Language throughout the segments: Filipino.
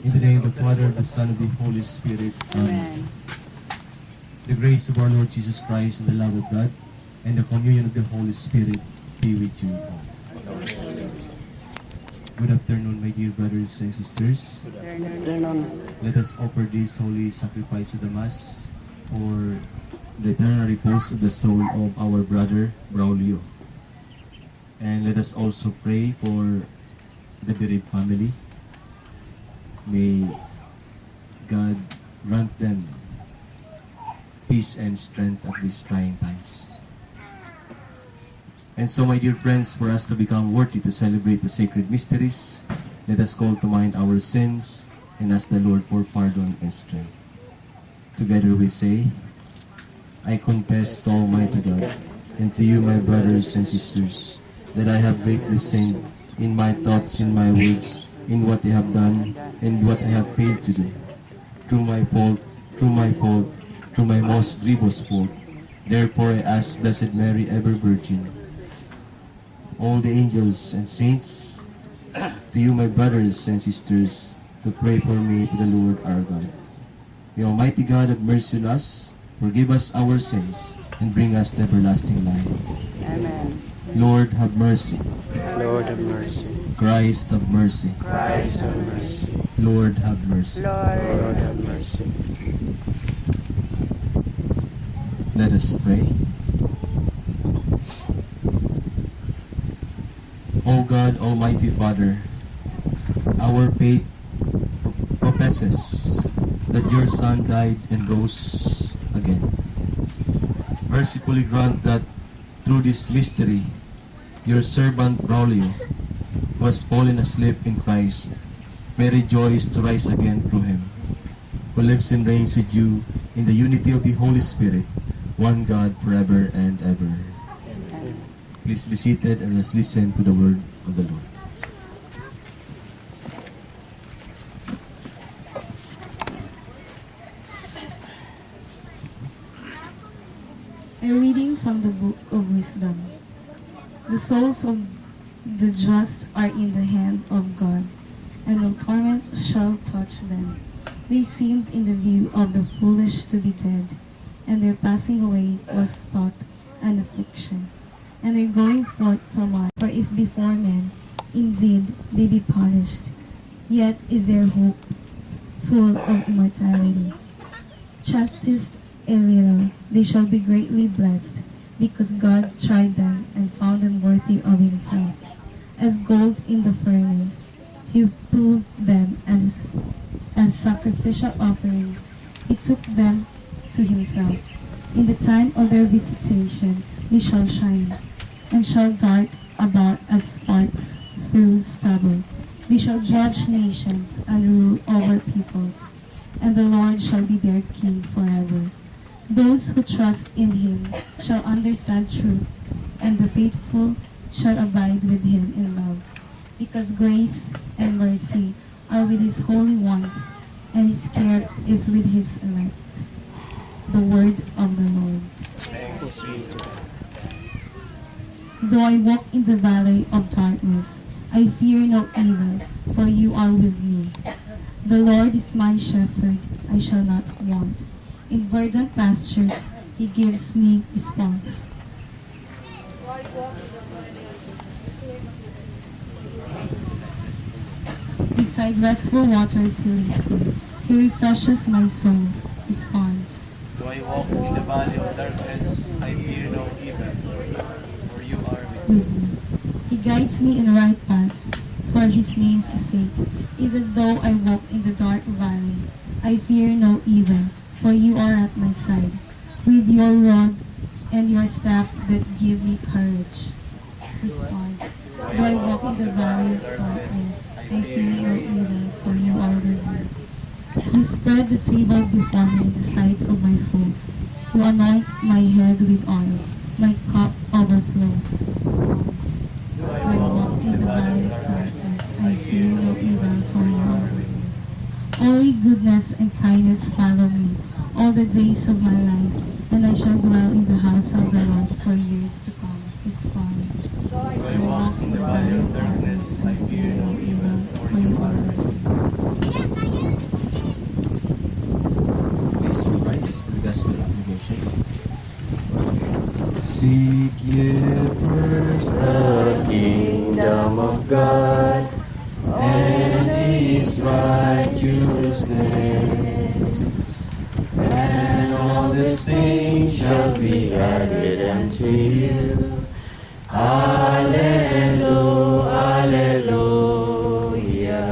In the name of the Father, the Son, and the Holy Spirit. Amen. The grace of our Lord Jesus Christ and the love of God and the communion of the Holy Spirit be with you all. Good afternoon, my dear brothers and sisters. Let us offer this holy sacrifice of the Mass for the eternal repose of the soul of our brother Braulio. And let us also pray for the bereaved family. May God grant them peace and strength at these trying times. And so, my dear friends, for us to become worthy to celebrate the sacred mysteries, let us call to mind our sins and ask the Lord for pardon and strength. Together we say, I confess to Almighty God and to you, my brothers and sisters, that I have greatly sinned in my thoughts, in my words, in what I have done, and what I have failed to do. Through my fault, through my most grievous fault. Therefore I ask Blessed Mary, ever Virgin, all the angels and saints, to you, my brothers and sisters, to pray for me to the Lord our God. May Almighty God have mercy on us, forgive us our sins, and bring us to everlasting life. Amen. Lord, have mercy. Lord, have mercy. Christ, have mercy. Christ, have mercy. Lord, have mercy. Lord, have mercy. Let us pray. O God, Almighty Father, our faith professes that your Son died and rose again. Mercifully grant that through this mystery, your servant Braulio, who has fallen asleep in Christ, may rejoice to rise again through him, who lives and reigns with you in the unity of the Holy Spirit, one God forever and ever. Please be seated and let's listen to the word of the Lord. A reading from the Book of Wisdom. The souls of the just are in the hand of God, and no torment shall touch them. They seemed in the view of the foolish to be dead, and their passing away was thought an affliction, and their going forth from us. For if before men indeed they be punished, yet is their hope full of immortality. Chastised a little, they shall be greatly blessed, because God tried them and found them worthy of himself. As gold in the furnace, he proved them, as sacrificial offerings, he took them to himself. In the time of their visitation, they shall shine, and shall dart about as sparks through stubble. They shall judge nations and rule over peoples, and the Lord shall be their king forever. Those who trust in him shall understand truth, and the faithful shall abide with him in love. Because grace and mercy are with his holy ones, and his care is with his elect. The word of the Lord. Thanks be to God. Though I walk in the valley of darkness, I fear no evil, for you are with me. The Lord is my shepherd, I shall not want. In verdant pastures, he gives me response. Beside restful waters he leads me. He refreshes my soul. Response. Though I walk in the valley of darkness, I fear no evil, for you are with me. With me. He guides me in right paths for his name's sake. Even though I walk in the dark valley, I fear no evil, for you are at my side. With your rod and your staff that give me courage. Response. Though I walk in the valley of darkness, I fear no evil, for you are with me. You spread the table before me in the sight of my foes. You anoint my head with oil. My cup overflows. Response. Though I walk in the valley of darkness, I fear no evil, for you are with me. Only goodness and kindness follow me all the days of my life, and I shall dwell in the house of the Lord for years to come. Response. Though I walk in the valley of darkness, I fear no evil, for you are with me. righteousness, and all these things shall be added unto you. Alleluia, Alleluia.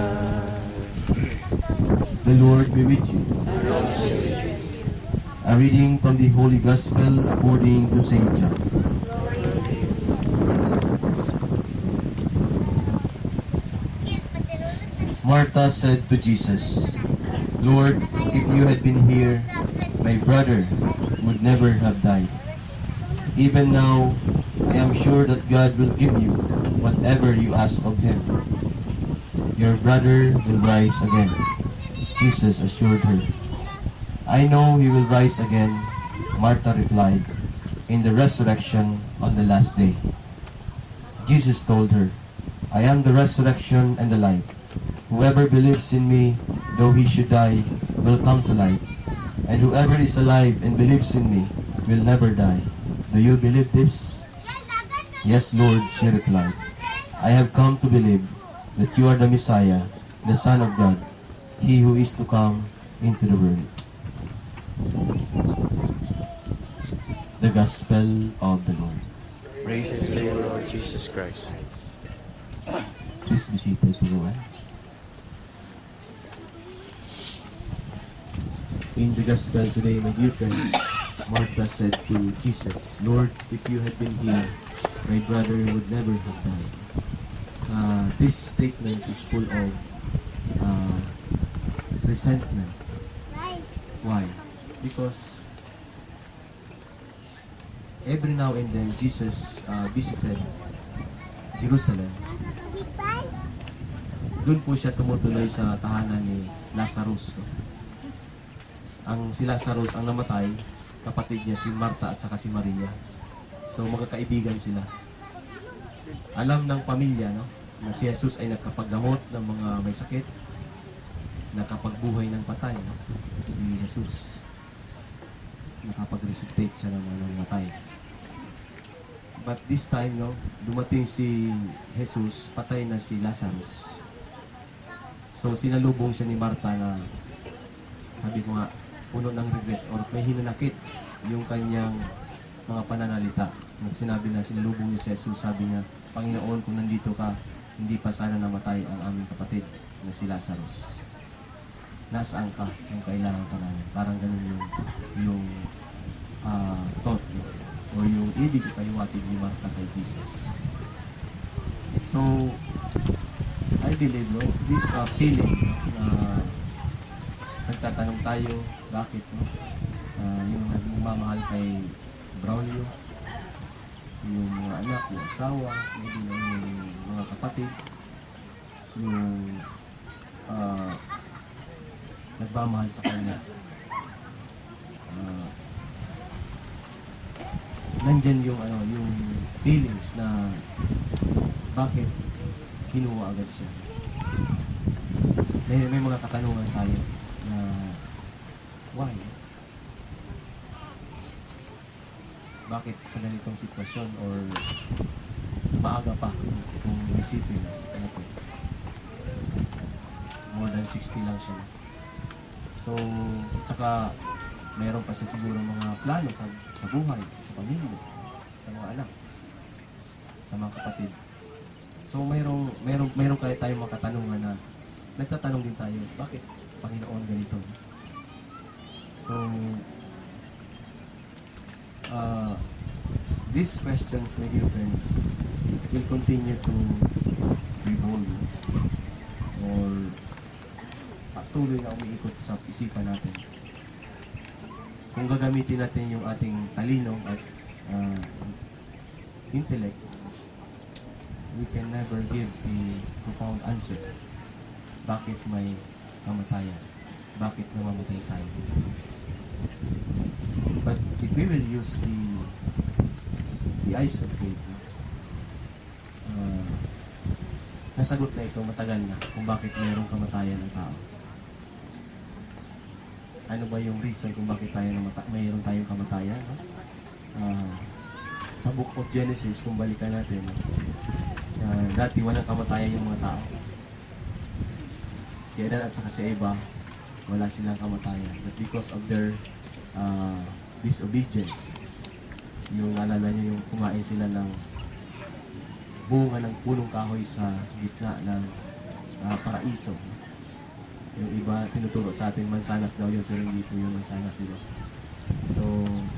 The Lord be with you. A reading from the Holy Gospel according to St. John. Martha said to Jesus, Lord, if you had been here, my brother would never have died. Even now, I am sure that God will give you whatever you ask of him. Your brother will rise again. Jesus assured her. I know he will rise again, Martha replied, in the resurrection on the last day. Jesus told her, I am the resurrection and the life. Whoever believes in me, though he should die, will come to life. And whoever is alive and believes in me will never die. Do you believe this? Yes, Lord, she replied. I have come to believe that you are the Messiah, the Son of God, he who is to come into the world. The Gospel of the Lord. Praise to you, Lord Jesus Christ. Please be seated, everyone. In the Gospel today, my dear friends, Martha said to Jesus, Lord, if you had been here, my brother would never have died. This statement is full of resentment. Why? Because every now and then, Jesus visited Jerusalem. Doon po siya tumutuloy sa tahanan ni Lazarus. Si Lazarus ang namatay, kapatid niya si Marta at saka si Maria. So magkakaibigan sila. Alam ng pamilya, no, na si Jesus ay nakapaggamot ng mga may sakit, nakapagbuhay ng patay, no? Si Jesus nakapag-resuscitate siya ng mga matay. But this time, no, dumating si Jesus, patay na si Lazarus. So sinalubong siya ni Marta na, sabi ko nga, puno ng regrets or may hinanakit yung kanyang mga pananalita. Sinabi na sinalubong ni Jesus, sabi niya, Panginoon, kung nandito ka, hindi pa sana namatay ang aming kapatid na si Lazarus. Nasaan ka kung kailangan ka namin? Parang ganun yung thought, no? Or yung ibig ipahiwatig ni Martha kay Jesus. So, I believe, no, this feeling, no, na nagtatanong tayo, bakit, no? Yung nagmamahal kay Braulio, yung mga anak, yung asawa, yung mga kapatid, yung nagmamahal sa kanya. Nandyan yung yung feelings na bakit kinuha agad siya. May mga katanungan tayo na why? Bakit sa ganitong sitwasyon or maaga pa kung isipin ano po. More than 60 lang siya. So, tsaka mayroon pa siya siguro mga plano sa buhay, sa pamilya, sa mga anak, sa mga kapatid. So, mayroon kaya tayong mga katanungan na nagtatanong din tayo, bakit Panginoon ganito? So, these questions, my dear friends, will continue to revolve or patuloy na umiikot sa isipan natin. Kung gagamitin natin yung ating talino at intellect, we can never give a profound answer. Bakit may kamatayan? Bakit namamatay tayo? But if we will use the eyes of faith, nasagot na ito matagal na kung bakit mayroong kamatayan ng tao. Ano ba yung reason kung bakit mayroon tayong kamatayan? No? Sa Book of Genesis, kung balikan natin, dati walang kamatayan yung mga tao. si Adan at saka si Eva, wala silang kamatayan. But because of their disobedience, yung alala niyo yung kumain sila ng bunga ng punong kahoy sa gitna ng paraiso. Yung iba, tinuturo sa atin, mansanas daw yun, pero hindi po yung mansanas, di ba? So,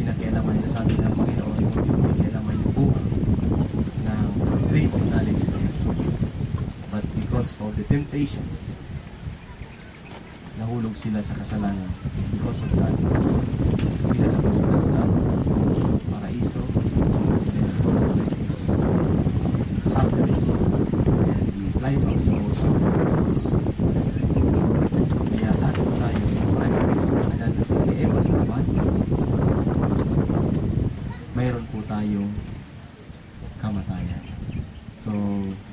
pinakialaman nila sa atin ng Panginoon, yung pinakialaman yung bunga ng tree of knowledge. But because of the temptation, nahulog sila sa kasalanan. Because of that, pinalabas sila sa paraiso, and the consequence is suffering. And the climax of all sufferings is kaya lahat po tayo, Adan at sa Eva sa laban, mayroon po tayong kamatayan. So,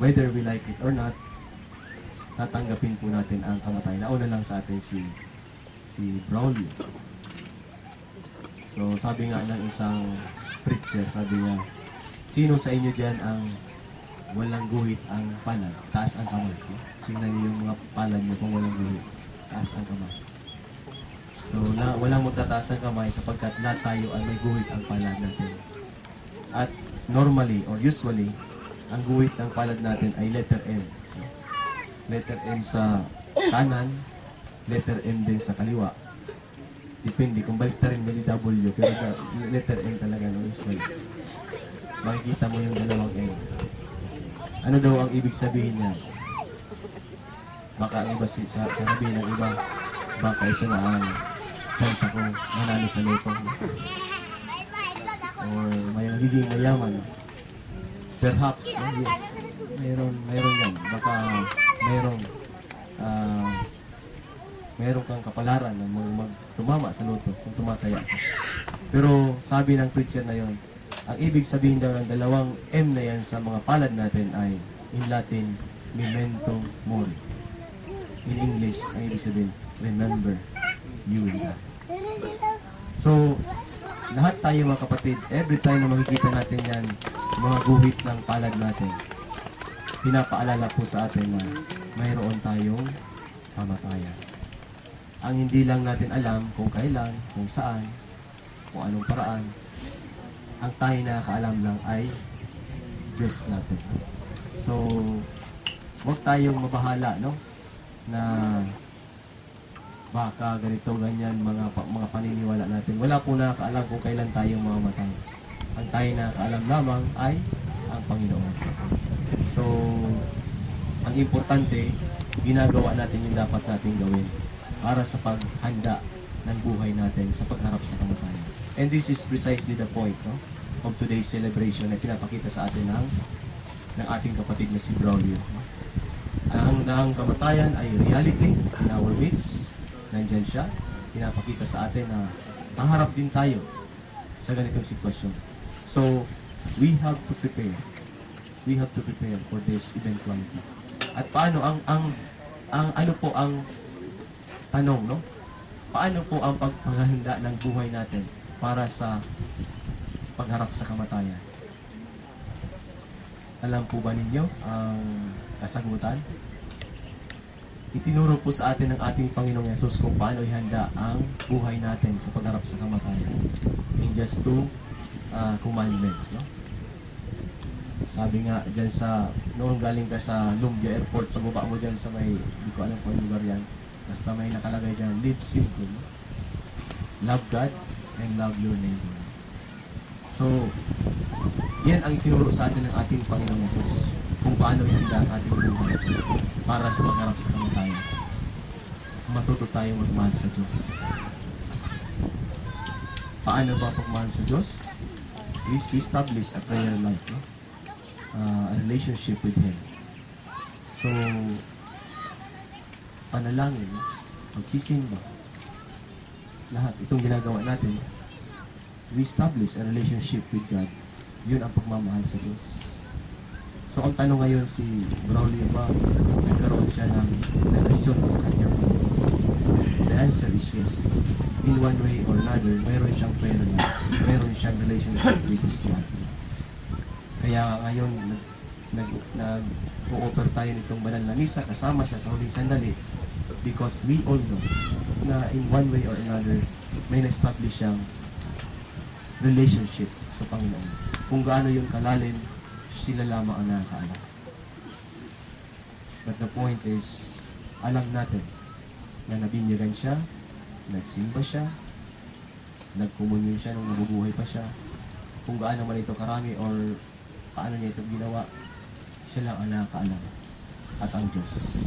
whether we like it or not, tatanggapin po natin ang kamatayan. Nauna lang sa atin si Braulio. So, sabi nga ng isang preacher, sabi niya, sino sa inyo dyan ang walang guhit ang palad? Taas ang kamay. Tingnan niyo yung mga palad niyo kung walang guhit. Taas ang kamay. So, walang magtataas ang kamay sapagkat lahat tayo ay may guhit ang palad natin. At normally or usually, ang guhit ng palad natin ay letter M. Letter M sa kanan, letter M din sa kaliwa. Depende kung balik rin may W, pero letter M talaga no, usually. Makikita mo yung dalawang M. Ano daw ang ibig sabihin niya? Baka ang iba sabihin ng iba, baka ito na ang chance ako manalo sa loto. Or may magiging mayaman. Perhaps, no? Yes. Mayroon yan. Baka mayroon kang kapalaran na tumama sa loto kung tumataya ka. Pero sabi ng preacher na yon, ang ibig sabihin daw ng dalawang M na yan sa mga palad natin ay in Latin, memento mori. In English, ang ibig sabihin, remember you and God. So, lahat tayo mga kapatid, every time na makikita natin yan, mga guhit ng palad natin, pinapaalala po sa atin na mayroon tayong kamatayan. Ang hindi lang natin alam kung kailan, kung saan, kung anong paraan, ang tayo nakakaalam lang ay Diyos natin. So, huwag tayong mabahala, no? Na baka ganito, ganyan, mga paniniwala natin. Wala po nakakaalam kung kailan tayo mamamatay. Ang tayo nakakaalam lamang ay ang Panginoon. So, ang importante, ginagawa natin yung dapat natin gawin para sa paghanda ng buhay natin sa pagharap sa kamatayan. And this is precisely the point, no, of today's celebration na pinapakita sa atin ng ating kapatid na si Braulio. Ang kamatayan ay reality in our midst. Nandyan siya. Pinapakita sa atin na haharap din tayo sa ganitong sitwasyon. So, we have to prepare. We have to prepare for this eventuality. At paano ang ano po ang tanong, no? Paano po ang paghahanda ng buhay natin para sa pagharap sa kamatayan? Alam po ba ninyo ang kasagutan? Itinuro po sa atin ng ating Panginoong Yesus kung paano ihanda ang buhay natin sa pagharap sa kamatayan. In just 2 commandments, no? Sabi nga dyan sa, noong galing ka sa Lumbia Airport, pagbaba mo dyan sa may, hindi ko alam kung lugar yan, basta may nakalagay dyan, live simply, no? Love God and love your neighbor. So, yan ang itinuro sa atin ng ating Panginoong Yesus kung paano ihanda ang ating buhay para sa pagharap sa kamatayan. Matuto tayong magmahal sa Diyos. Paano ba pagmahal sa Diyos? We establish a prayer life, no? A relationship with Him. So, panalangin, magsisimba, lahat itong ginagawa natin, we establish a relationship with God. Yun ang pagmamahal sa Diyos. So, ang tanong ngayon, si Braulio ba nagkaroon siya ng relasyon sa kanyang Panginoon? The answer is yes. In one way or another, mayroon siyang prayer life. Mayroon siyang relationship with His God. Kaya ngayon, nag-o-offer tayo nitong banal na misa, kasama siya sa huling sandali because we all know na in one way or another, may na-establish siyang relationship sa Panginoon. Kung gaano yung kalalim, sila lamang ang nakakaalam. But the point is, alam natin na nabinyagan siya, nagsimba siya, nagpumunyon siya nung nabubuhay pa siya. Kung gaano man ito karami or paano niya ito ginawa, siya lang ang nakakaalam at ang Diyos.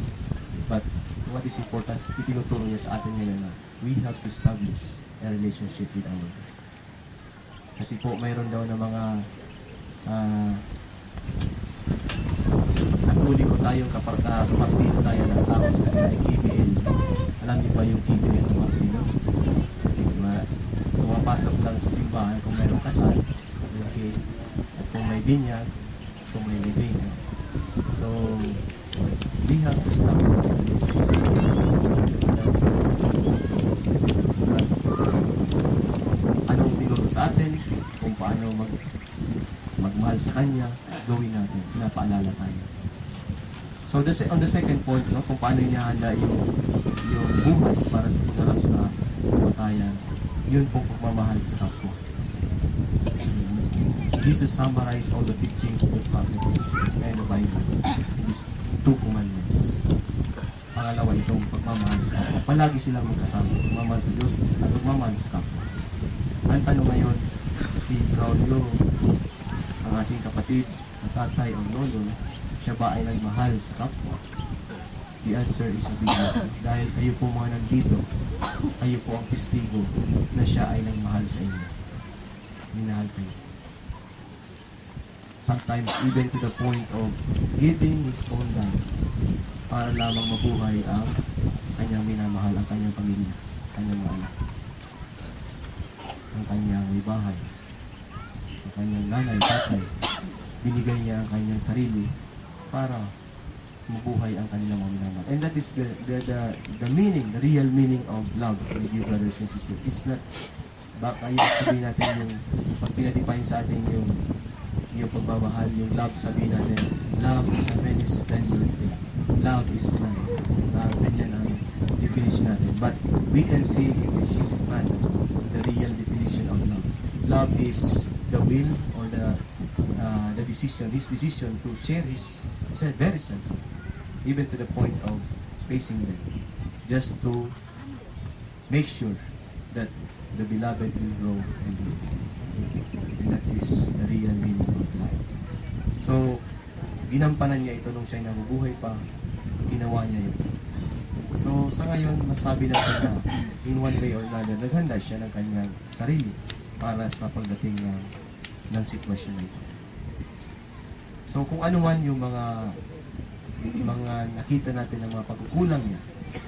But what is important, itinuturo niya sa atin ngayon na we have to establish a relationship with our God. Kasi po mayroon daw na mga katoliko tayong kapartido tayo na tawag sa kanila ay KBL. Alam niyo ba yung KBL ng partido? Pumapasok lang sa simbahan kung mayroong kasal, okay, at kung may binyag, kung may libing. So, we have to stop this relationship. Anong tinuro sa atin, kung paano magmahal sa Kanya, gawin natin, pinapaalala tayo. So, on the second point, no, kung paano inihanda yung buhay para sa pagharap sa kamatayan, yun pong pagmamahal sa kapwa. Jesus summarized all the teachings of the prophets and the Bible in these two commandments. Pangalawa itong pagmamahal sa kapwa. Palagi silang magkasama, pagmamahal sa Diyos at pagmamahal sa kapwa. Ang tanong ngayon, si Braulio, ang ating kapatid, ang tatay o lolo, siya ba ay nagmahal sa kapwa? The answer is a big yes. Dahil kayo po mga nandito, kayo po ang testigo na siya ay nagmahal sa inyo. Minahal kayo. Sometimes even to the point of giving his own life para lamang mabuhay ang kanyang minamahal, ang kanyang pamilya, kanyang mga anak, ang kanyang may bahay, ang kanyang nanay, tatay. Binigay niya ang kanyang sarili para mabuhay ang kanilang mga minamahal. And that is the meaning, the real meaning of love with you, brothers and sisters. It's not, baka yung sabihin natin yung, pag pinadefine sa atin yung pagmamahal, yung love, sabihin natin, love is a very splendid thing. Love is blind. Ganyan ang definition natin. But we can see it is man, the real definition of love. Love is the will or the decision, his decision to share his very self, even to the point of facing them, just to make sure that the beloved will grow and live. And that is the real meaning of life. So, ginampanan niya ito nung siya'y nabubuhay pa, ginawa niya ito. So, sa ngayon, masabi natin na in one way or another, naghanda siya ng kanyang sarili para sa pagdating ng sitwasyon na ito. So, kung ano man yung mga nakita natin ng mga pagkukulang niya,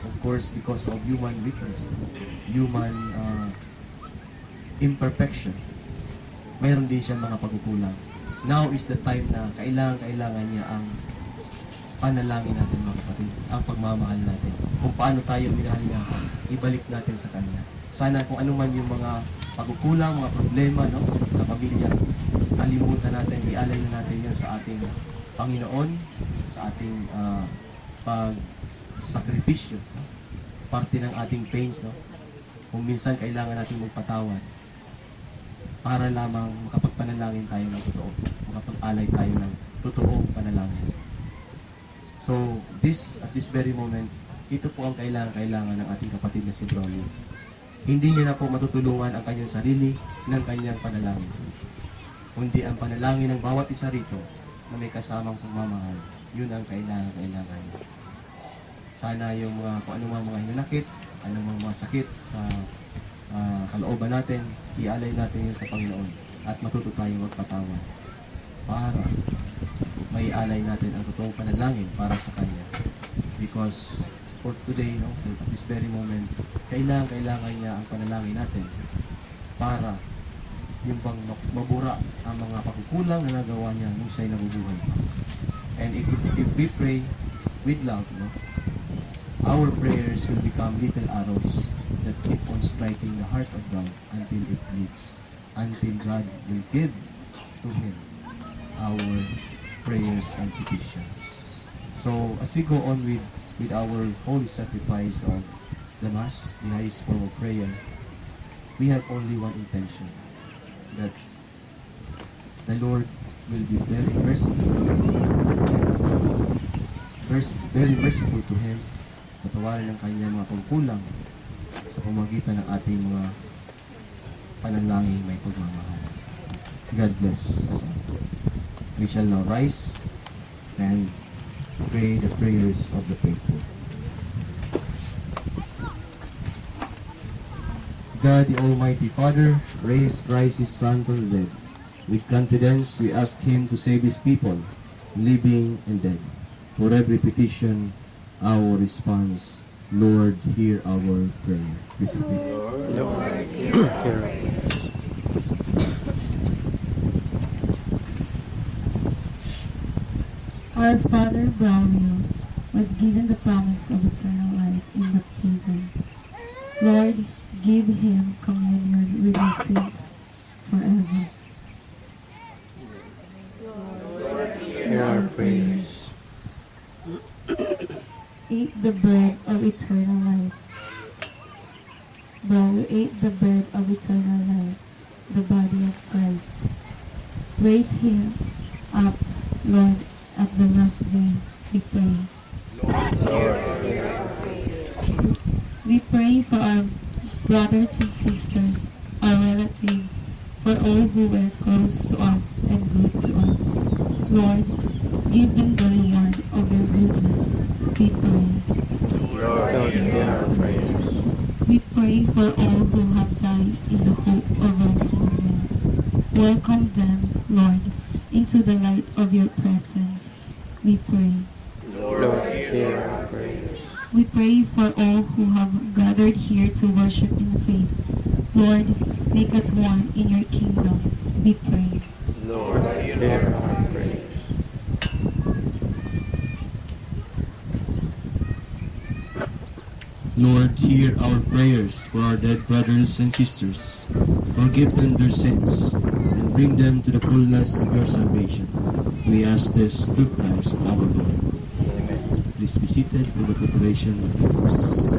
of course, because of human weakness, human imperfection, mayroon din siya mga pagkukulang. Now is the time na kailangan niya ang panalangin natin, mga kapatid, ang pagmamahal natin. Kung paano tayo minahal niya, ibalik natin sa Kanya. Sana kung ano man yung mga pagkukulang, mga problema, no, sa pamilya, kalimutan natin, ialay na natin yun sa ating Panginoon, sa ating pagsakripisyo, no? Parte ng ating pains, no? Kung minsan kailangan natin magpatawad para lamang makapagpanalangin tayo ng totoo, makapag-alay tayo ng totoong panalangin. So, at this very moment, ito po ang kailangan ng ating kapatid na si Braulio. Hindi niya na po matutulungan ang kanyang sarili ng kanyang panalangin, kundi ang panalangin ng bawat isa rito na may kasamang pagmamahal. Yun ang kailangan. Sana yung kung anumang mga hinanakit, anumang mga sakit sa kalooban natin, ialay natin yun sa Panginoon at matuto tayong magpatawad para may alay natin ang totoong panalangin para sa Kanya. Because for today, no, at this very moment, kailangan niya ang panalangin natin para yung bang mabura ang mga pagkukulang na nagawa niya nung siya'y nabubuhay pa. And if we pray with love, no, our prayers will become little arrows that keep on striking the heart of God until it bleeds, until God will give to Him our prayers and petitions. So, as we go on with with our holy sacrifice of the Mass, the highest form of prayer, we have only one intention, that the Lord will be very merciful, very merciful to him, patawarin ang kanyang mga pagkulang sa pamagitan ng ating mga panalangin may pagmamahal. God bless us all. We shall now rise and pray the prayers of the faithful. God, the Almighty Father, raised Christ His Son from the dead. With confidence, we ask Him to save His people, living and dead. For every petition, our response, Lord, hear our prayer. Please repeat. Lord, hear our Our Father Braulio was given the promise of eternal life in baptism. Lord, give him communion with your saints forever. hear our prayers. Eat the bread of eternal life. Braulio ate the bread of eternal life, the body of Christ. Raise him up, Lord, at the last day, we pray. We pray for our brothers and sisters, our relatives, for all who were close to us and good to us. Lord, give them the reward of your goodness, we pray. Lord, hear our prayers. We pray for all who have died in the hope of rising again. Welcome them, Lord, into the light of your presence, we pray. Lord, hear our prayers. We pray for all who have gathered here to worship in faith. Lord, make us one in your kingdom, we pray. Lord, hear our prayers. Lord, hear our prayers for our dead brothers and sisters. Forgive them their sins and bring them to the fullness of your salvation. We ask this through Christ our Lord. Amen. Please be seated for the preparation of the course.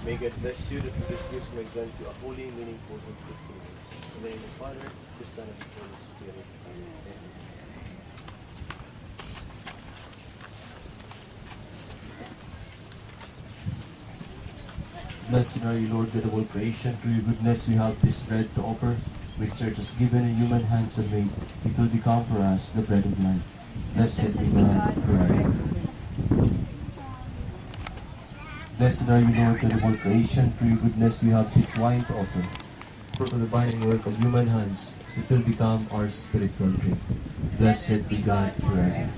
May God bless you that these gifts may grant you a holy, meaningful, and fruitful life. In the name of the Father, the Son, and the Holy Spirit. Amen. Blessed are you, Lord, God of all creation. Through your goodness we have this bread to offer, which church has given in human hands and made. It will become for us the bread of life. Blessed be God forever. Blessed are you, Lord, God of all creation. Through your goodness we have this wine to offer, fruit of the binding work of human hands, it will become our spiritual drink. Blessed be God forever.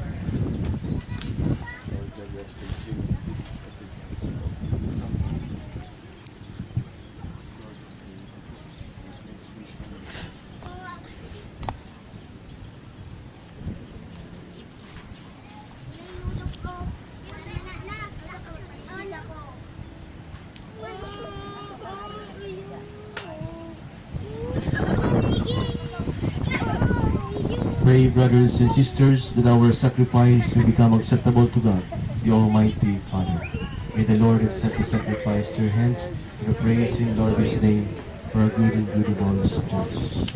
Lord God, rest in sin. Please accept it. Pray, brothers and sisters, that our sacrifice will become acceptable to God, the Almighty Father. May the Lord accept the sacrifice to your hands, and we praise in Lord His name for our good and good of all His church.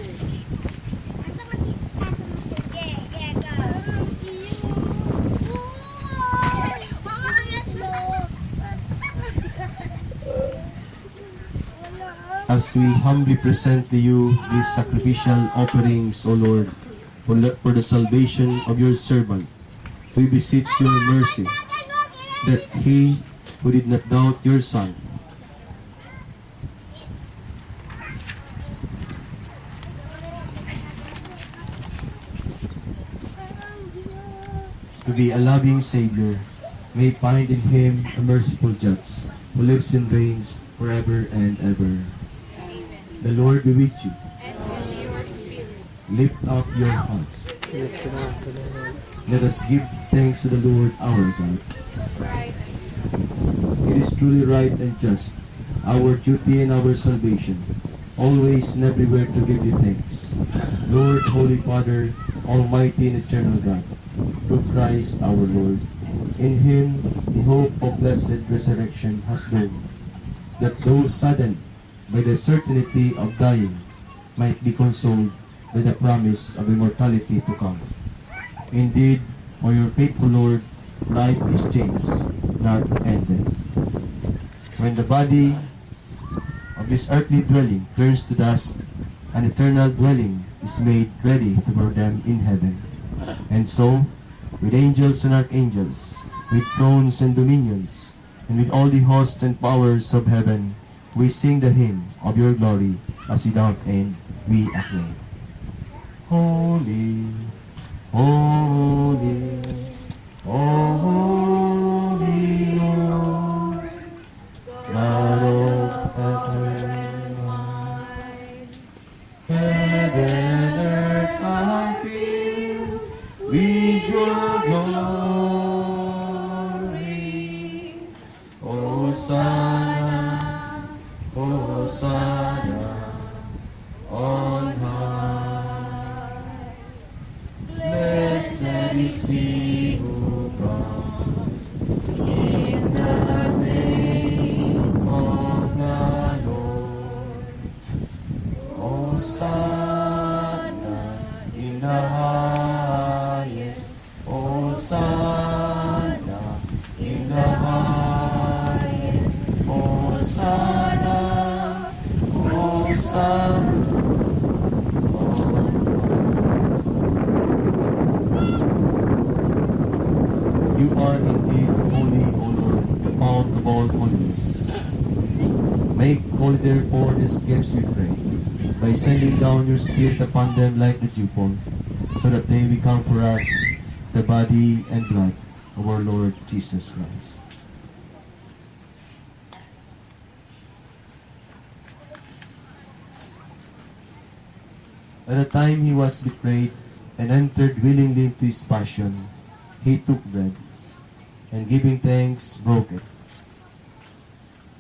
As we humbly present to you these sacrificial offerings, O Lord, for the salvation of your servant, we beseech your mercy, that he who did not doubt your Son to be a loving Savior may find in him a merciful judge who lives and reigns forever and ever. The Lord be with you. Lift up your hearts. Let us give thanks to the Lord our God. It is truly right and just, our duty and our salvation, always and everywhere to give you thanks. Lord, Holy Father, Almighty and Eternal God, through Christ our Lord, in Him the hope of blessed resurrection has dawned, that those saddened by the certainty of dying might be consoled by the promise of immortality to come. Indeed, O your faithful Lord, life is changed, not ended. When the body of this earthly dwelling turns to dust, an eternal dwelling is made ready for them in heaven. And so, with angels and archangels, with thrones and dominions, and with all the hosts and powers of heaven, we sing the hymn of your glory, as without end we acclaim. Holy, holy, holy Lord, God of heaven, heaven and earth are filled with your glory. Hosanna, Hosanna on high. Blessed is he who comes in the name of the Lord. Hosanna in the highest. Hosanna in the highest. Hosanna, Hosanna. You are indeed holy, O Lord, the fount of all holiness. Make holy therefore these gifts, we pray, by sending down your Spirit upon them like the dewfall, so that they become for us the body and blood of our Lord Jesus Christ. At the time he was betrayed and entered willingly into his passion, he took bread, and giving thanks, broke it,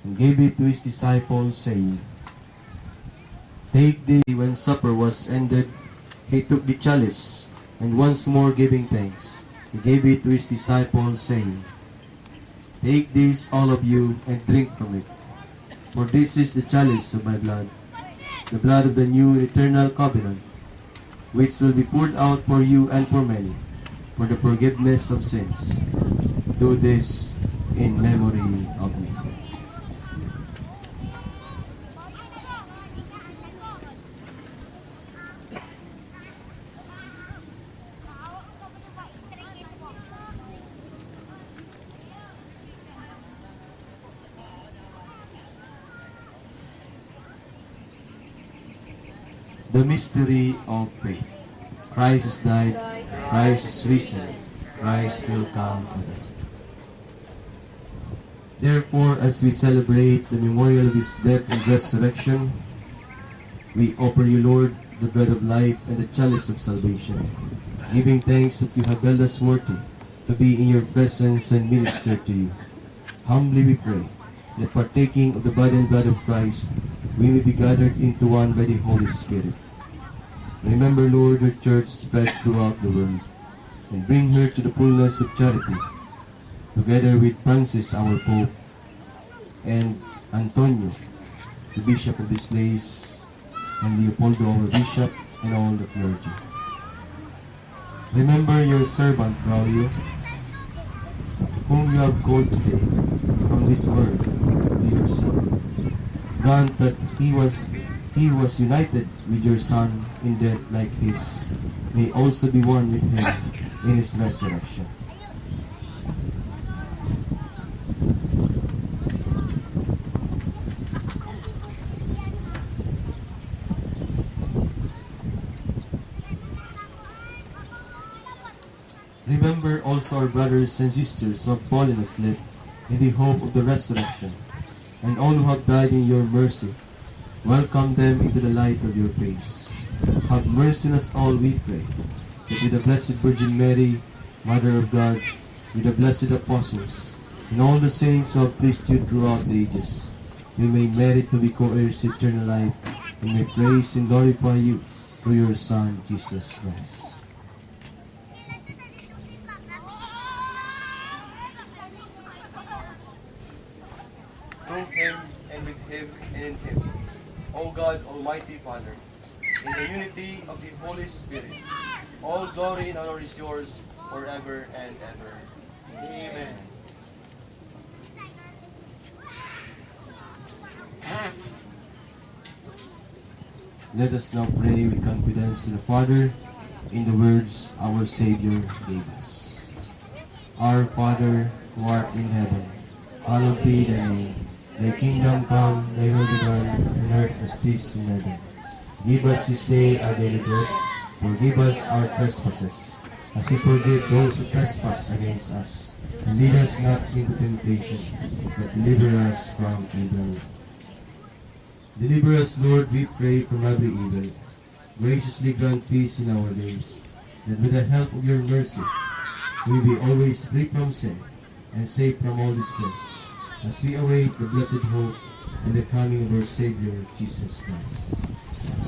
and gave it to his disciples, saying, Take thee. When supper was ended, he took the chalice, and once more giving thanks, he gave it to his disciples, saying, Take this, all of you, and drink from it, for this is the chalice of my blood, the blood of the new and eternal covenant, which will be poured out for you and for many, for the forgiveness of sins. Do this in memory of me. The mystery of faith. Christ has died, Christ is risen, Christ will come again. Therefore, as we celebrate the memorial of His death and resurrection, we offer you, Lord, the bread of life and the chalice of salvation, giving thanks that you have held us worthy to be in your presence and minister to you. Humbly we pray that partaking of the body and blood of Christ, we may be gathered into one by the Holy Spirit. Remember, Lord, your church spread throughout the world, and bring her to the fullness of charity, together with Francis, our Pope, and Antonio, the Bishop of this place, and Leopoldo, our Bishop, and all the clergy. Remember your servant, Braulio, whom you have called today from this world to your Son. Grant that he was united with your Son in death like his, may also be one with him in his resurrection. Remember also our brothers and sisters who have fallen asleep in the hope of the resurrection, and all who have died in your mercy. Welcome them into the light of your face. Have mercy on us all, we pray, that with the Blessed Virgin Mary, Mother of God, with the blessed apostles, and all the saints who have pleased you throughout the ages, we may merit to be co-heirs to eternal life, and may praise and glorify you through your Son, Jesus Christ. Through him, and with him, and in him, O God, Almighty Father, in the unity of the Holy Spirit, all glory and honor is yours forever and ever. Amen. Let us now pray with confidence to the Father in the words our Savior gave us. Our Father, who art in heaven, hallowed be thy name. Thy kingdom come, thy will be done, on earth as it is in heaven. Give us this day our daily bread. Forgive us our trespasses, as we forgive those who trespass against us. And lead us not into temptation, but deliver us from evil. Deliver us, Lord, we pray, from every evil. Graciously grant peace in our days, that with the help of your mercy, we be always free from sin, and safe from all distress, as we await the blessed hope and the coming of our Savior, Jesus Christ.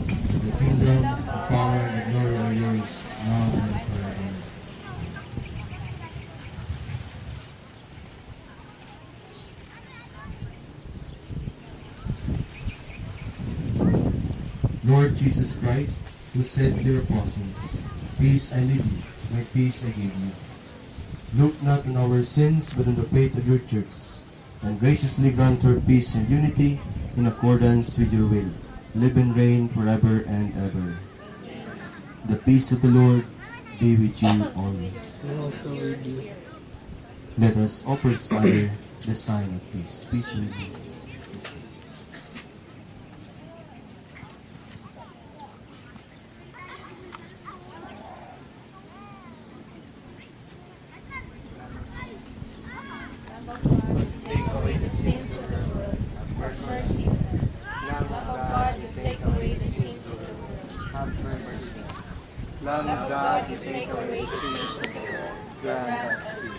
The kingdom, the power, and the glory are yours, now and forever. Lord Jesus Christ, who said to your apostles, "Peace I leave you, my peace I give you," look not on our sins, but on the faith of your church, and graciously grant her peace and unity in accordance with your will, live and reign forever and ever. The peace of the Lord be with you always. And also with you. Let us offer Father the sign of peace. Peace with you. Take away the sins of the world. Have mercy. Lamb of God, you take away the sins of the world. Have mercy. Lamb of God, you take away the sins of the world. Grant us peace.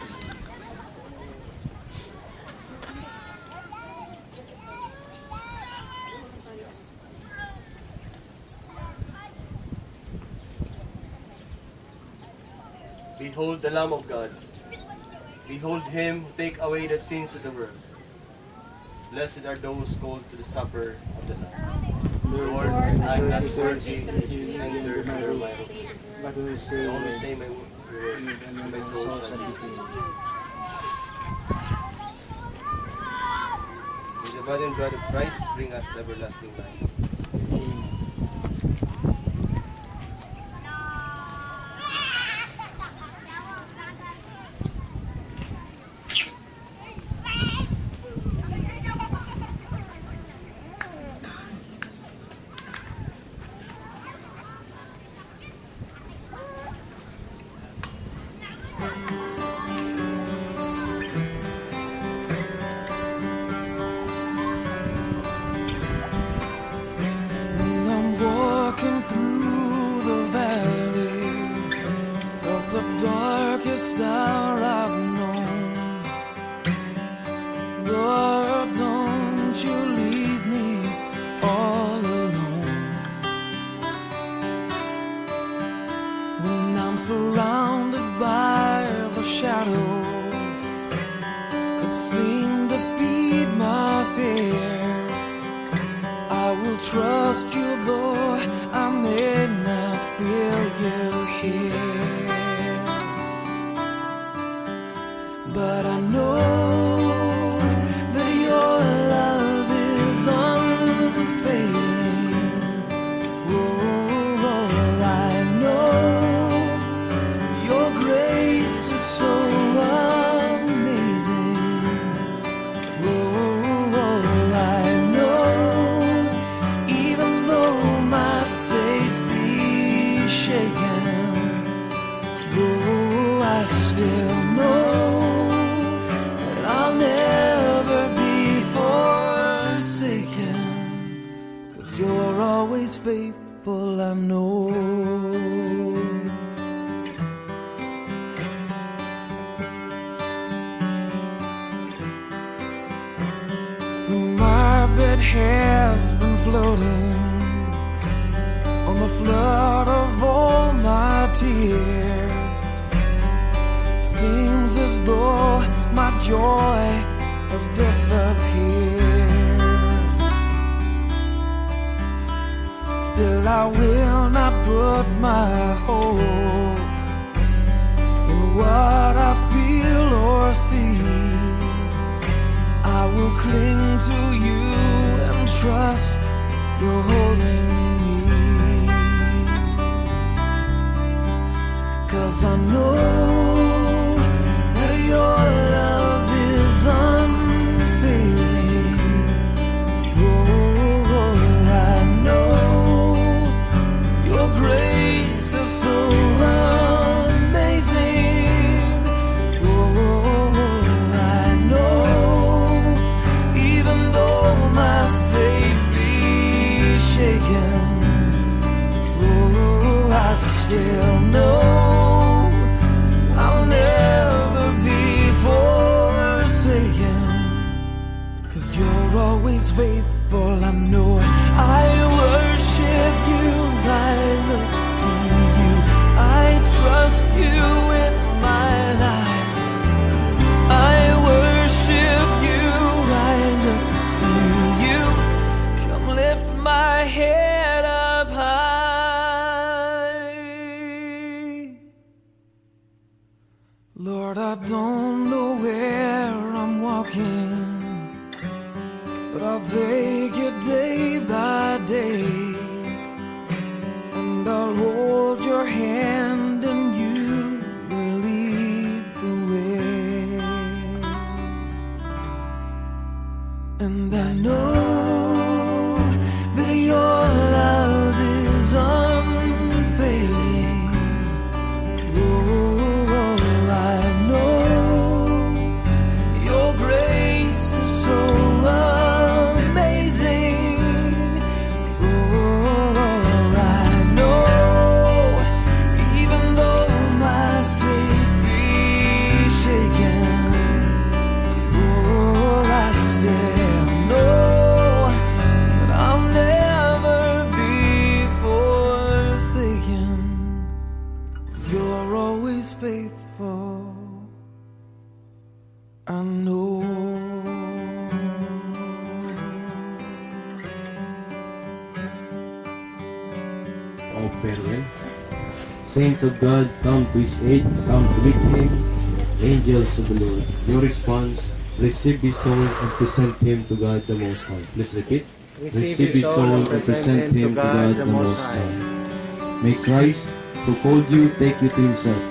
Behold the Lamb of God. Behold him who take away the sins of the world. Blessed are those called to the supper of the Lamb. Lord, I am not worthy to enter into your life. But we I say, always say my word, and my soul shall be clean. May the body and blood of Christ bring us to everlasting life. darkest hour I've known. Lord, don't you leave me all alone. When I'm surrounded by the shadows that seem to feed my fear, I will trust you though I may not feel you here. But I know that your love is unfailing. Oh, I know your grace is so amazing. Oh, I know even though my faith be shaken, oh, I still know that I'll never be forsaken, 'cause you're always faithful, I know. When my bed has been floating on the flood of all my tears, seems as though my joy has disappeared. Still I will not put my hope in what I feel or see. I will cling to you and trust you're holding me. 'Cause I know that your love is unfailing. Oh, I know your grace is so amazing. Oh, I know even though my faith be shaken, oh, I still know I'll never be forsaken, 'cause you're always faithful, I know. I worship you, I look to you, I trust you with my life. I worship you, I look to you, come lift my head up high. Lord, I don't know where I'm walking, but I'll take it day by day, and I'll hold your hand and you will lead the way. And I know that your love is unfailing. Oh, I know your grace is so amazing. Oh, I know even though my faith be shaken, oh, I still know that I'll never be forsaken, 'cause you're always faithful, I know. Of farewell. Saints of God, come to His aid, come to meet Him. Angels of the Lord, your response, receive His soul and present Him to God the Most High. Please repeat. Receive His soul and present Him to God the Most High. May Christ, who called you, take you to Himself.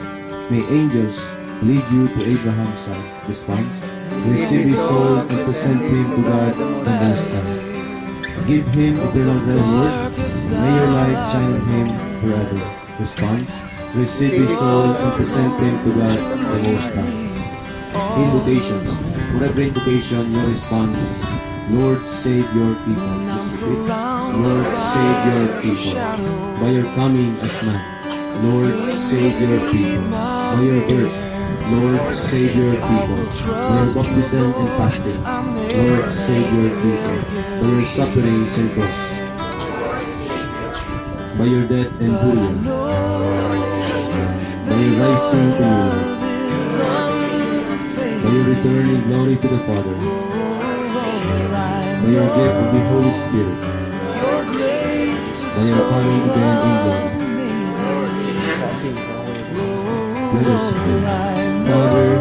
May angels lead you to Abraham's side. Response, receive His soul and present Him to God the Most High. Give Him eternal rest. May your light shine on Him forever. Response, receive His soul and present Him to God the Most High. Invocations. For every invocation, your response, Lord, save your people. Please repeat. Lord, save your people. By your coming as man. Lord, save your people. by your birth, Lord, save your people. By your baptism and fasting, Lord, save your people. By your sufferings and cross, by your death and burial, by your rising to new life, by your return in glory to the Father, by your gift of the Holy Spirit, by your coming again in glory. Let us pray. Father,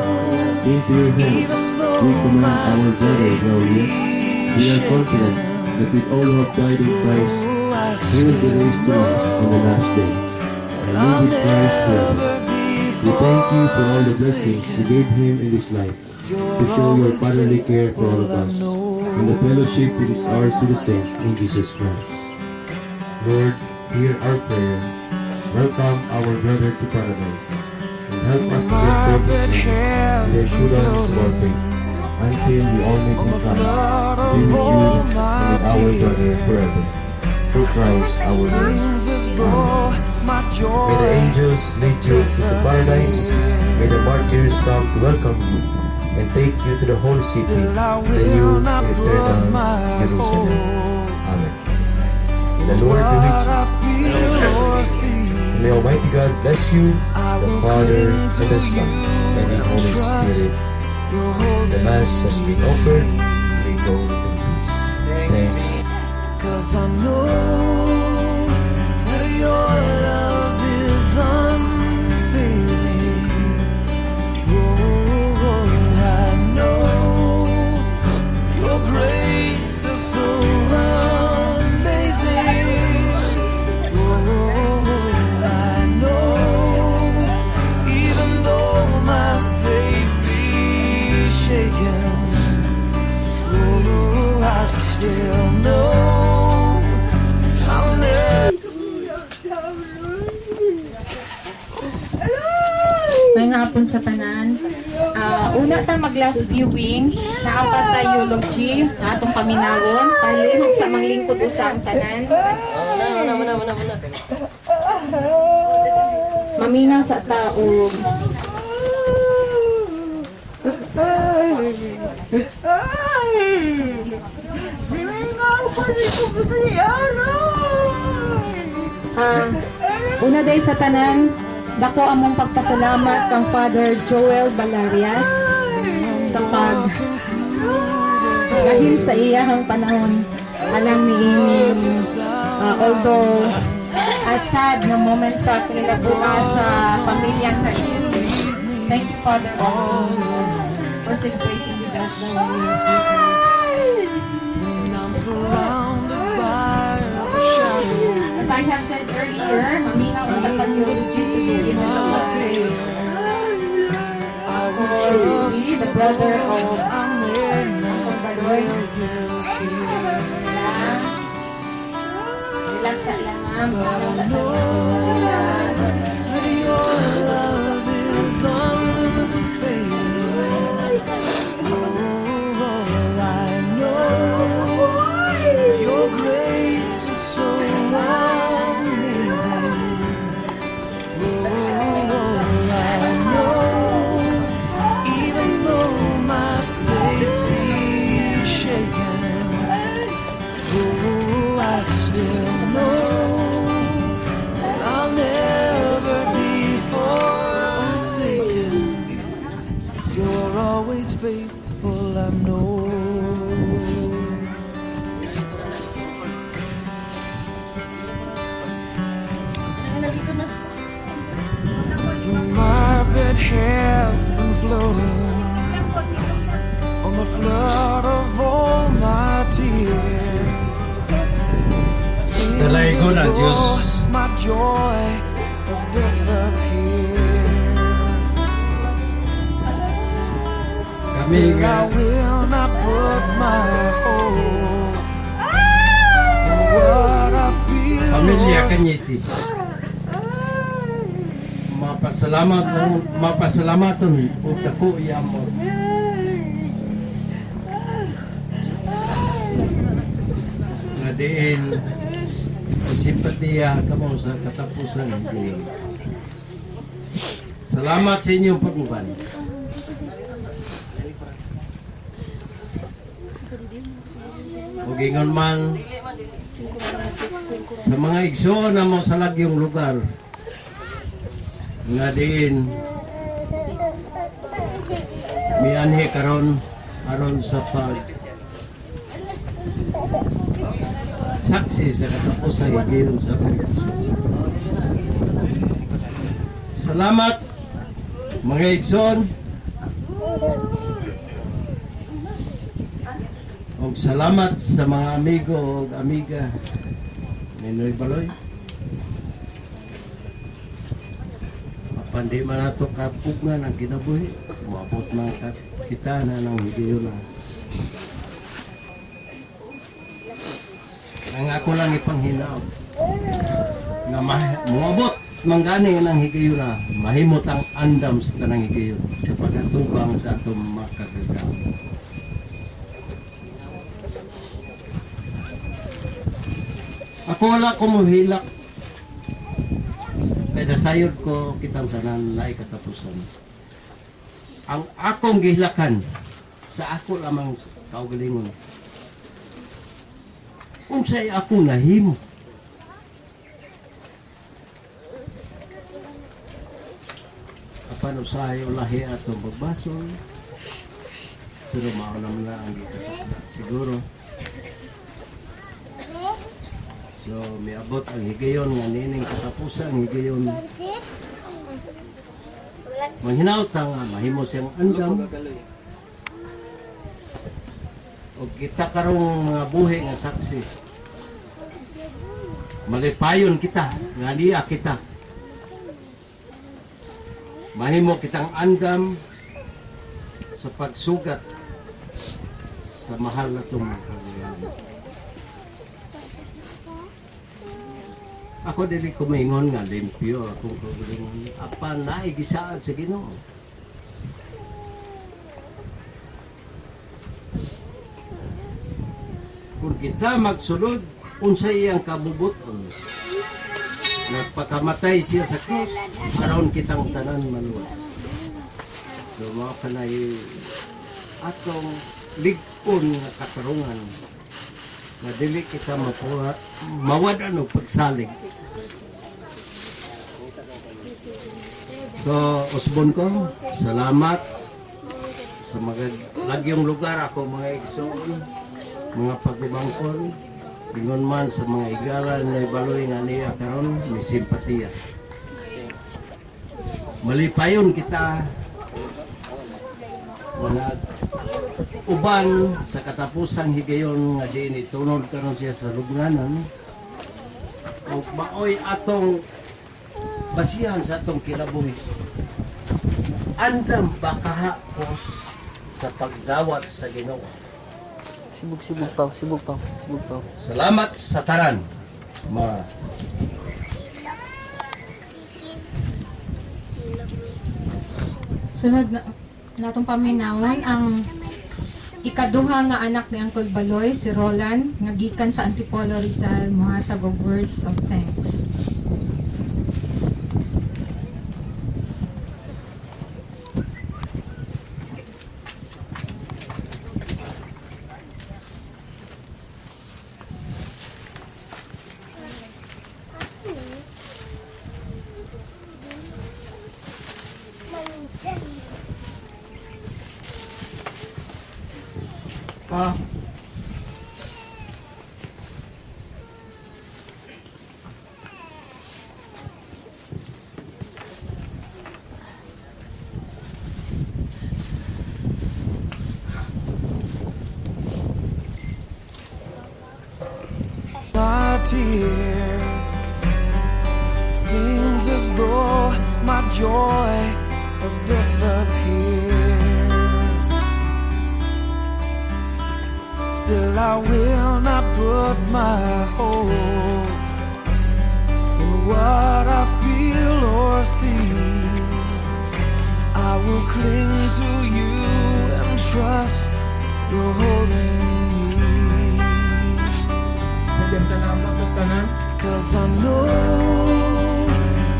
into your hands we commend our brother Gloria. We are confident that with all who have died in Christ, he will be raised to life on the last day, and live with Christ forever. We thank you for all the blessings you gave him in this life, to show your fatherly care for all of us, and the fellowship which is ours to the saint in Jesus Christ. Lord, hear our prayer. Welcome our brother to paradise, and help us to get born in sin, with the assurance of our faith, until we all meet in Christ, to be with you and with our brother forever. Through Christ our Lord. Amen. May the angels lead you into paradise. May the martyrs come to welcome you and take you to the holy city, the new and eternal Jerusalem. Amen. May the Lord be with you. May Almighty God bless you, the Father, and the Son, and the Holy Spirit. The Mass has been offered. We go in peace. Thanks. 'Cause I know that your love is unfailing. Oh, I know your grace is so amazing. Oh, I know even though my faith be shaken, oh, I still know. May hapon sa tanan. Una ta mag last viewing na ang eulogy na atong paminawon palin sa manglingkod usa ang tanan. Maminaw sa tao. Una day sa tanan, dako among pagpasalamat kang Father Joel Balarias sa gahin sa iyahang panahon alang niining although sad na moment sa kinabuka sa pamilyang na yun. Thank you, Father, for celebrating with us the Holy As I have said earlier, maminaw sa eulogy to be given by the brother of Uncle Baloy. Relax lang ma'am. Your grace is so amazing. Oh, I know, even though my faith be shaken, oh, I still know that I'll never be forsaken. You're always faithful, I know. My bed has been floating on the flood of all my tears. Seems Dalago as na, though Diyos. my joy has disappeared. Kami Still I nga will not put my hope in what I feel. pamilya kanyiti. Mapasalamat o dako iyamo. Nga diin simpatiya kamo sa katapusan ng buhay. Salamat sa inyong pag-uban. O gingon man sa mga igsoon na mo sa lagyong lugar nga diin mianhi karon aron sa pag saksi sa katapusan higiyon sa Kristo. Salamat mga igsoon. O salamat sa mga amigo o amiga ni Noy Baloy. Mapandi man nato kapugngan ang kinabuhi. Maabot man kita na ng higayon na. Ang ako lang ipanghinaw na muabot manggani ng higayon na mahimot ang andam sa tanang higayon sa pagkatubang sa atong makagagawa. Ako wala ko muhilak. Kaya nasayod ko kitang tanan na katapusan. Ang akong gihilakan sa ako lamang kaugalingon. Unsay ako nahimo. Apan usahay ulahi atong pagbasol. Pero mao naman na ang gikatapos. Siguro. So, miabot ang higayon nga nining katapusan, higayon. Manghinaot ang mahimo siyang andam. O kita karong mga buhi nga saksi. Malipayon kita, nga liya kita. Mahimo kitang andam sa pagsugat sa mahal na itong kagalingon. Ako dili ko maingon nga limpyo akong kagalingon. Apan na igisaad sa Ginoo. Kung kita magsulod, unsay iyang kabubuton. Nagpakamatay siya sa krus, aron kitang tanan maluwas. So mga kanay atong ligon nga katarungan na dili kita mawadan o pagsalig. So, usbon ko, salamat sa mga lagyong lugar ako mga igsoon, mga pagbubangkol, ingon man sa mga igalan na ibaloy nga niya karon may simpatiya. Malipayon kita mga uban sa katapusang higayon nga din itunod karon siya sa lubnganan o maoy atong basihan sa atong kinabuhi. Andam bakahapos sa pagdawat sa Ginoo. Sibuk pa. Salamat sa tanan. Sunod na natong paminawon ang ikaduha nga anak ni Uncle Baloy, si Roland, nga gikan sa Antipolo Rizal, mohatag og words of thanks. Not here. Seems as though my joy has disappeared. Still I will not put my hope in what I feel or see. I will cling to you and trust you're holding me. 'Cause I know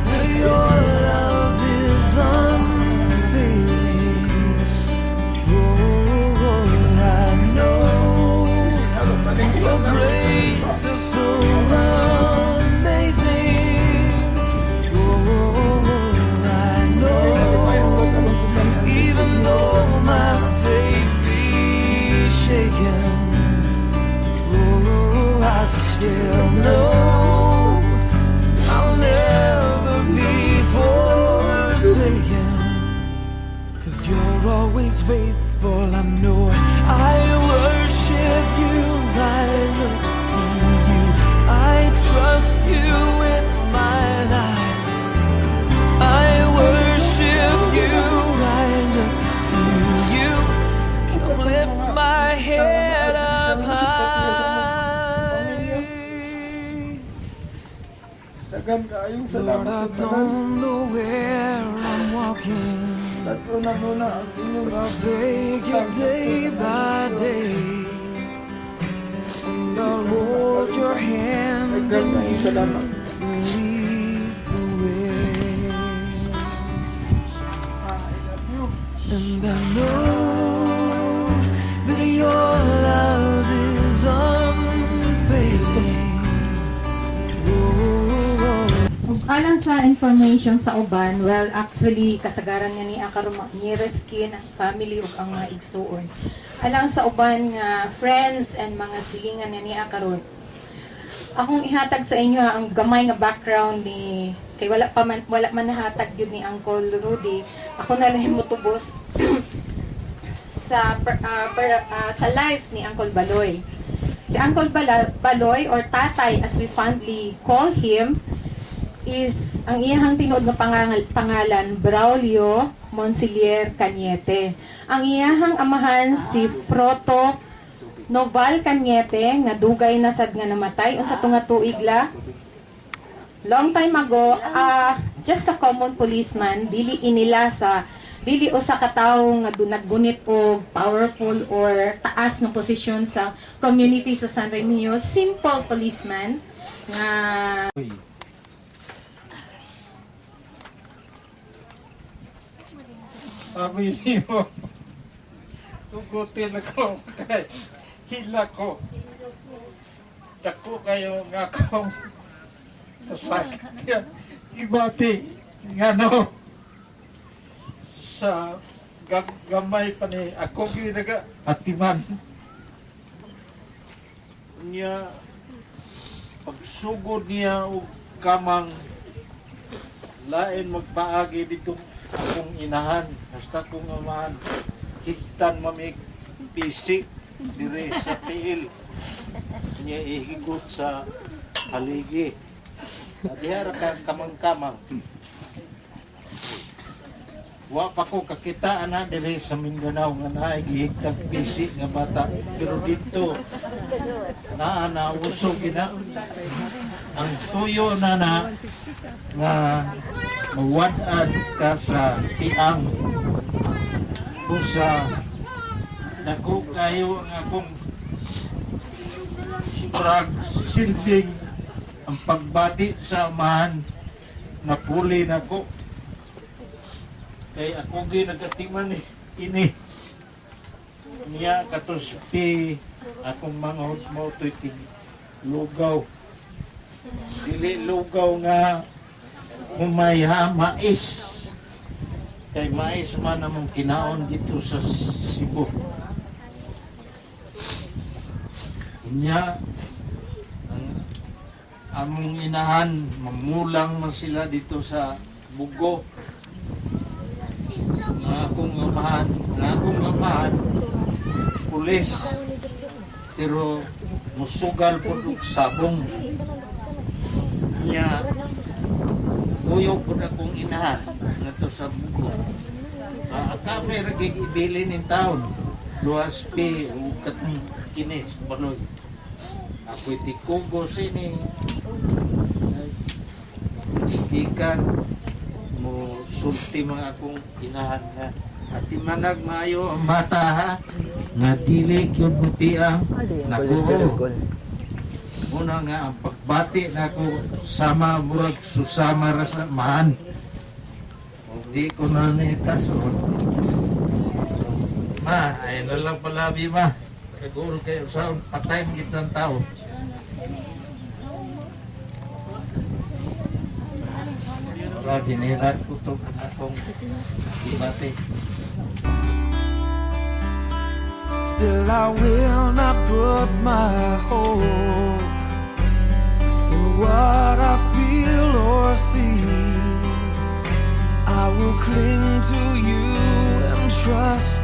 that your love is is unfailing. Oh, I know your grace is so amazing. Oh, I know even though my faith be shaken, oh, I still know I'll never be forsaken. 'Cause you're always faithful, I know. I worship you, I look to you, I trust you with my life. I worship you, I look to you, come lift my head up high. Dagan kayong Lord, salamat I sa tanan. don't know where I'm walking. Tatlo na muna ang inyong I'll take it day by day, and I'll hold your hand Dagan and kayong you salamat. lead the way. And I know that your love is unfailing. Oh, Ug alang sa information sa uban, well, actually, kasagaran nga ni Akaruma, ni Reskin, ang family ug ang mga igsuon. Alang sa uban nga friends and mga silingan nga ni Akaron, akong ihatag sa inyo ang gamay nga background ni, kay wala man nahatag yun ni Uncle Rudy. Ako na lang mutubos sa sa life ni Uncle Baloy. Si Uncle Baloy, or Tatay as we fondly call him, is ang iyahang tinuod nga pangalan Braulio Monsilier Cañete. Ang iyahang amahan si Proto Noval Cañete nga dugay na sad nga namatay unsa tunga tuig la. Long time ago, just a common policeman, dili usa ka tawo nga naggunit og powerful or taas nga posisyon sa community sa San Remigio. Simple policeman nga Sabi niyo, tugutin ako kay hila ko. Dako kayo nga akong kasakit yan. Ibati nga no sa gamay pa ni ako ginaga atiman niya pagsugod niya o kamang lain magpaagi dito akong inahan hasta kong amahan higtan mamig pisik dire sa tiil niya ihigot sa haligi at dihara ka kamang-kamang wa pa ko kakitaan na dire sa Mindanao nga naay gihigtang pisik nga bata pero dito naa usog gina ang tuyo na nga mawad-ad ka sa tiang busa dako kayo ang akong brag silbing ang pagbati sa amahan na puli na ko kay ako ginagatiman ini niya katuspi akong mga hudmoto'y lugaw dili lugaw nga humayha mais kay mais man namang kinaon dito sa Cebu niya ang among inahan mamulang man sila dito sa Bugo nga akong amahan pulis pero musugal po sabong niya kuyog po akong inahan nga to sa Bugo kami ragig ibilin in town luas pi o katong kinis baloy ako'y tikugo sini ikan mo sulti mga akong inahan nga at imanag maayo ang bata ha nga dili yun mo tiang nakuho una nga ang pagbati na ako sama murag susama rasamaan di ko na nitason. Ma, ay na lang palabi ma. Kagul kayo sa patay mo kitang tao. Wala, ginirat ko ito akong ibati. Still I will not put my hope in what I feel or see. I will cling to you and trust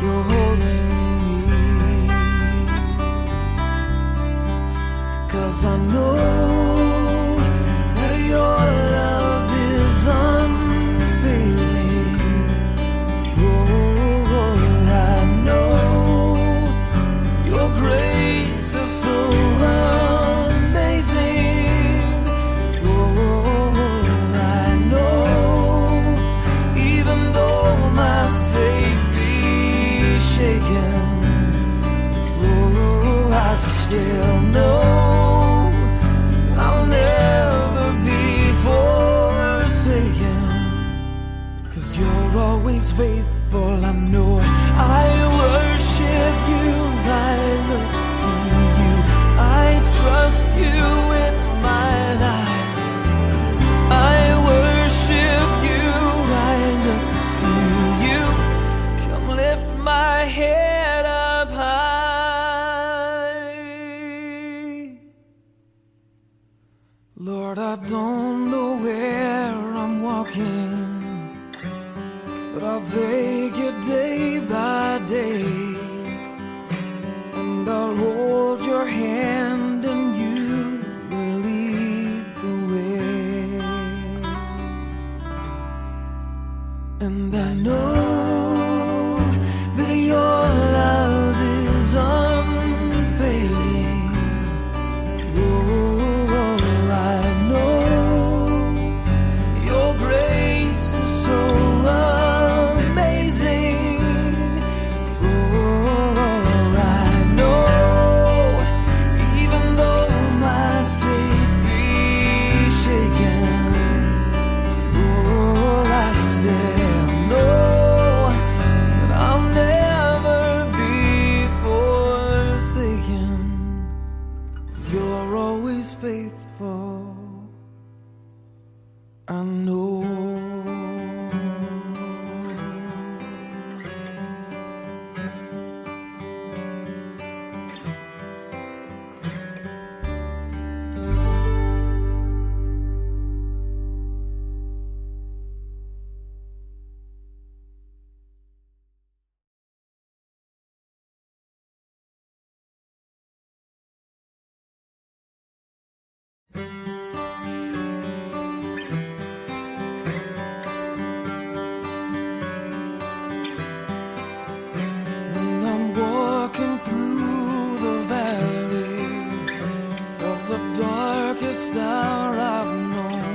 you're holding me. 'Cause I know that your love is unfailing. Oh, I know your grace is so amazing. Oh, I know even though my faith be shaken, oh, I still know I'll never be forsaken. 'Cause you're always faithful, I know. I worship you, I look to you, I trust you with my life. I worship you, I look to you, come lift my head up high. Lord, I don't know where I'm walking, but I'll take it day by day, and I'll hold your hand and you will lead the way. And I know that your love is unfailing. Oh, I know your grace is so amazing. Oh, I know even though my faith be shaken, oh, I still know that I'll never be forsaken. 'Cause you're always faithful, I know. When I'm walking through the valley of the darkest hour I've known,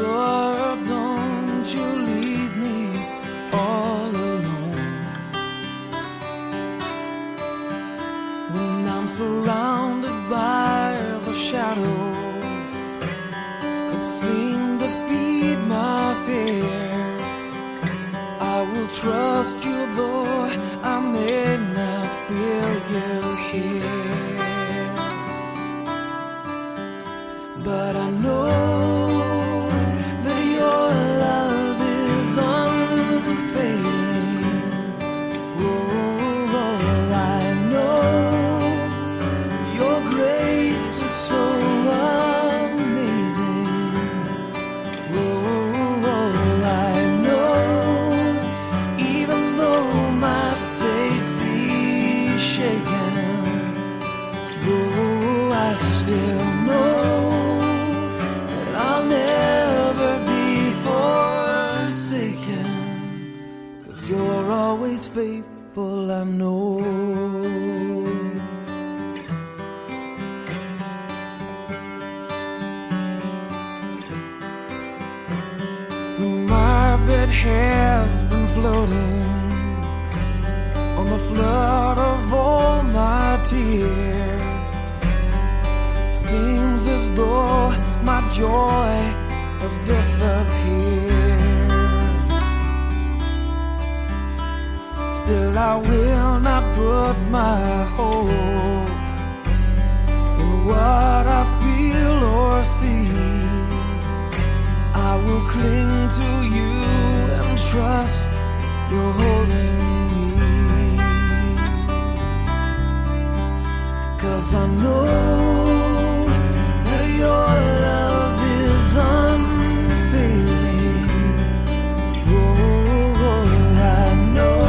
Lord, don't you leave me all alone. When I'm surrounded by the shadows that seem to feed my fear, I will trust you though I may not feel you here. But I know that your love is unfailing. Oh, I know your grace is so amazing. Oh, I know even though my faith be shaken, oh, I still know that I'll never be forsaken. 'Cause you're always faithful, I know. When my bed has been floating on the flood of all my tears, seems as though my joy has disappeared. Still I will not put my hope in what I feel or see. I will cling to you and trust you're holding me. 'Cause I know that your love is unfailing. Oh, I know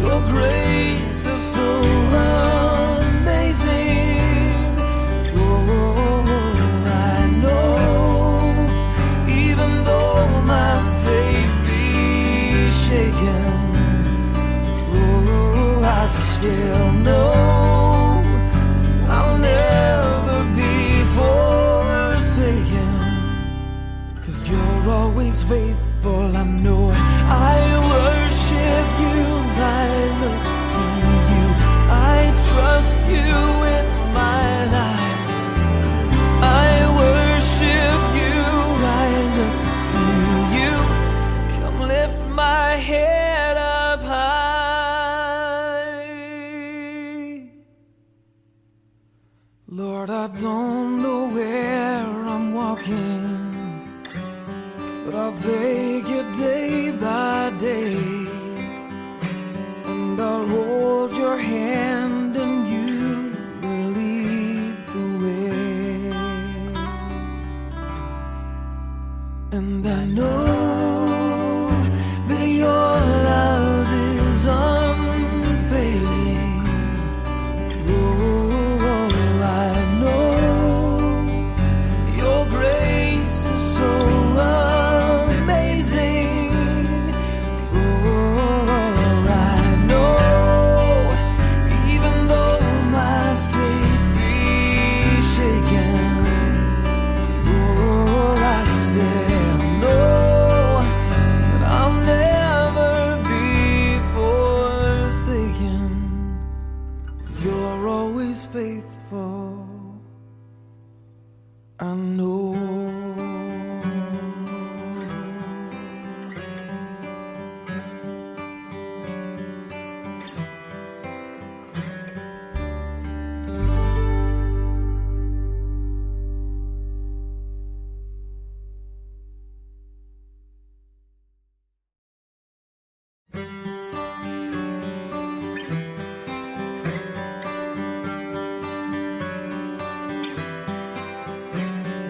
your grace is so amazing. Oh, I know even though my faith be shaken, oh, I still know I'll never be forsaken. 'Cause you're always faithful, I know. I worship you, I look to you, I trust you with my life. I worship you, I look to you, come lift my head up high. Lord, I don't know where I'm walking, but I'll take it day by day, and I'll hold your hand and you will lead the way. And I know that your love is unfailing. Oh, I know your grace is so amazing. Oh, I know even though my faith be shaken, oh, I still know that I'll never be forsaken. 'Cause you're always faithful, I know.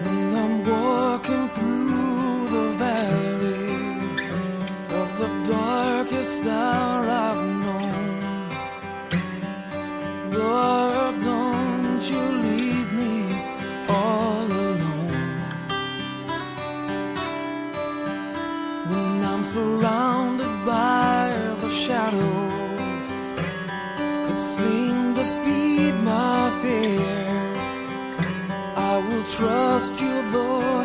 When I'm walking through the valley of the darkest hour I've known, Lord, don't you leave me all alone. When I'm surrounded by the shadows that seem to feed my fear, I will trust you, Lord.